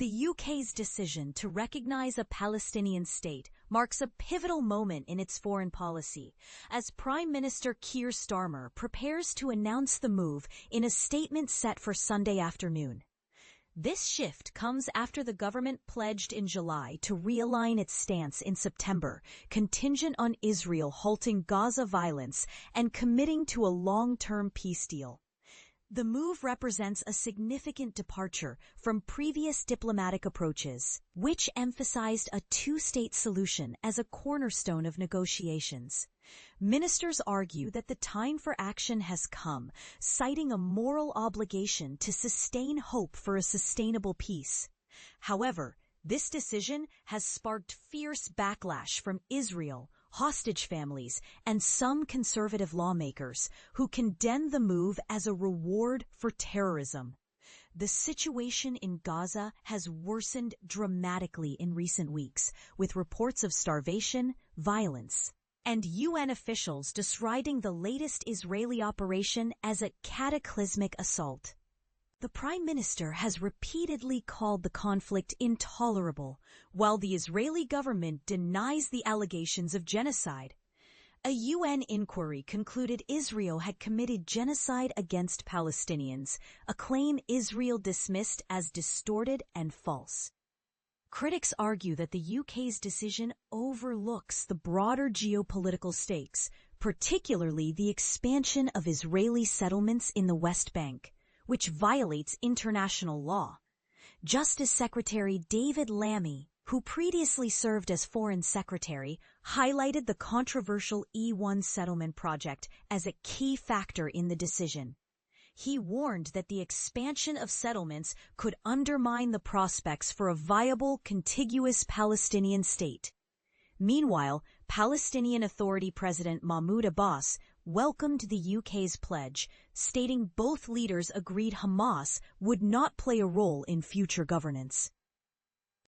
The UK's decision to recognize a Palestinian state marks a pivotal moment in its foreign policy, as Prime Minister Keir Starmer prepares to announce the move in a statement set for Sunday afternoon. This shift comes after the government pledged in July to realign its stance in September, contingent on Israel halting Gaza violence and committing to a long-term peace deal. The move represents a significant departure from previous diplomatic approaches, which emphasized a two-state solution as a cornerstone of negotiations. Ministers argue that the time for action has come, citing a moral obligation to sustain hope for a sustainable peace. However, this decision has sparked fierce backlash from Israel, hostage families, and some conservative lawmakers who condemn the move as a reward for terrorism. The situation in Gaza has worsened dramatically in recent weeks, with reports of starvation, violence, and UN officials deriding the latest Israeli operation as a cataclysmic assault. The Prime Minister has repeatedly called the conflict intolerable, while the Israeli government denies the allegations of genocide. A UN inquiry concluded Israel had committed genocide against Palestinians, a claim Israel dismissed as distorted and false. Critics argue that the UK's decision overlooks the broader geopolitical stakes, particularly the expansion of Israeli settlements in the West Bank, which violates international law. Justice Secretary David Lammy, who previously served as Foreign Secretary, highlighted the controversial E1 settlement project as a key factor in the decision. He warned that the expansion of settlements could undermine the prospects for a viable, contiguous Palestinian state. Meanwhile, Palestinian Authority President Mahmoud Abbas welcomed the UK's pledge, stating both leaders agreed Hamas would not play a role in future governance.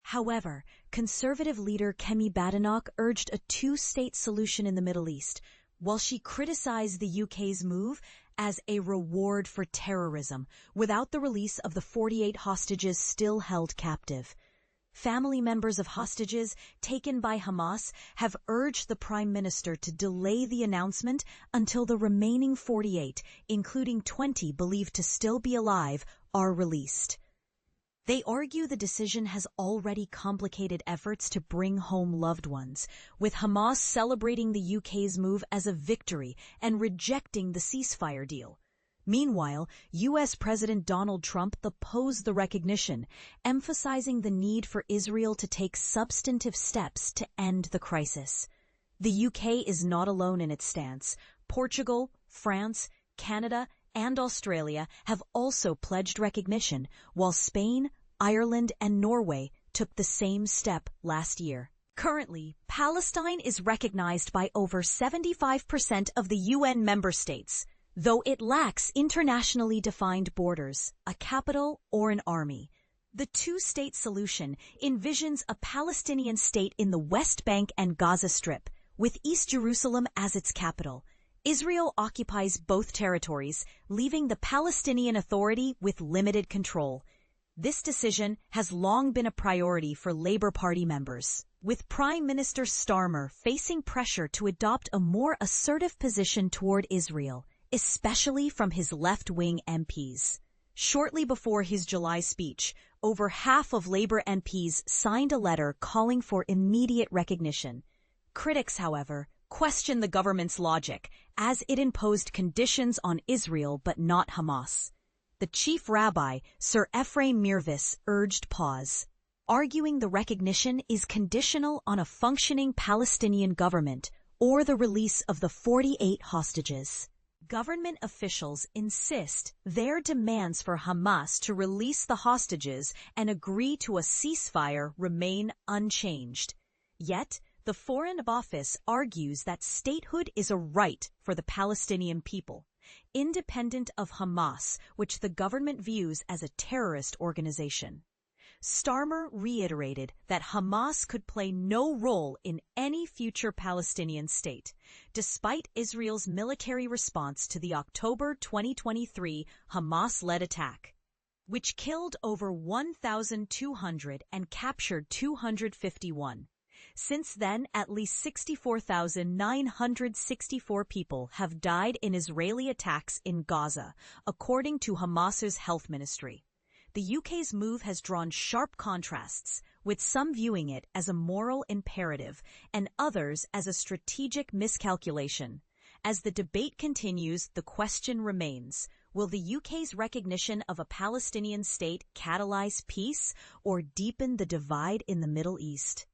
However, conservative leader Kemi Badenoch urged a two-state solution in the Middle East, while she criticized the UK's move as a reward for terrorism, without the release of the 48 hostages still held captive. Family members of hostages taken by Hamas have urged the Prime Minister to delay the announcement until the remaining 48, including 20 believed to still be alive, are released. They argue the decision has already complicated efforts to bring home loved ones, with Hamas celebrating the UK's move as a victory and rejecting the ceasefire deal. Meanwhile, U.S. President Donald Trump opposed the recognition, emphasizing the need for Israel to take substantive steps to end the crisis. The UK is not alone in its stance. Portugal, France, Canada, and Australia have also pledged recognition, while Spain, Ireland, and Norway took the same step last year. Currently, Palestine is recognized by over 75% of the UN member states, though it lacks internationally defined borders, a capital, or an army. The two-state solution envisions a Palestinian state in the West Bank and Gaza Strip, with East Jerusalem as its capital. Israel occupies both territories, leaving the Palestinian Authority with limited control. This decision has long been a priority for Labour Party members, with Prime Minister Starmer facing pressure to adopt a more assertive position toward Israel, especially from his left-wing MPs. Shortly before his July speech, over half of Labour MPs signed a letter calling for immediate recognition. Critics, however, question the government's logic, as it imposed conditions on Israel but not Hamas. The chief rabbi, Sir Ephraim Mirvis, urged pause, arguing the recognition is conditional on a functioning Palestinian government or the release of the 48 hostages. Government officials insist their demands for Hamas to release the hostages and agree to a ceasefire remain unchanged. Yet, the Foreign Office argues that statehood is a right for the Palestinian people, independent of Hamas, which the government views as a terrorist organization. Starmer reiterated that Hamas could play no role in any future Palestinian state, despite Israel's military response to the October 2023 Hamas-led attack. which killed over 1,200 and captured 251. Since then, at least 64,964 people have died in Israeli attacks in Gaza, according to Hamas's health ministry. The UK's move has drawn sharp contrasts, with some viewing it as a moral imperative and others as a strategic miscalculation. As the debate continues, the question remains: will the UK's recognition of a Palestinian state catalyze peace or deepen the divide in the Middle East?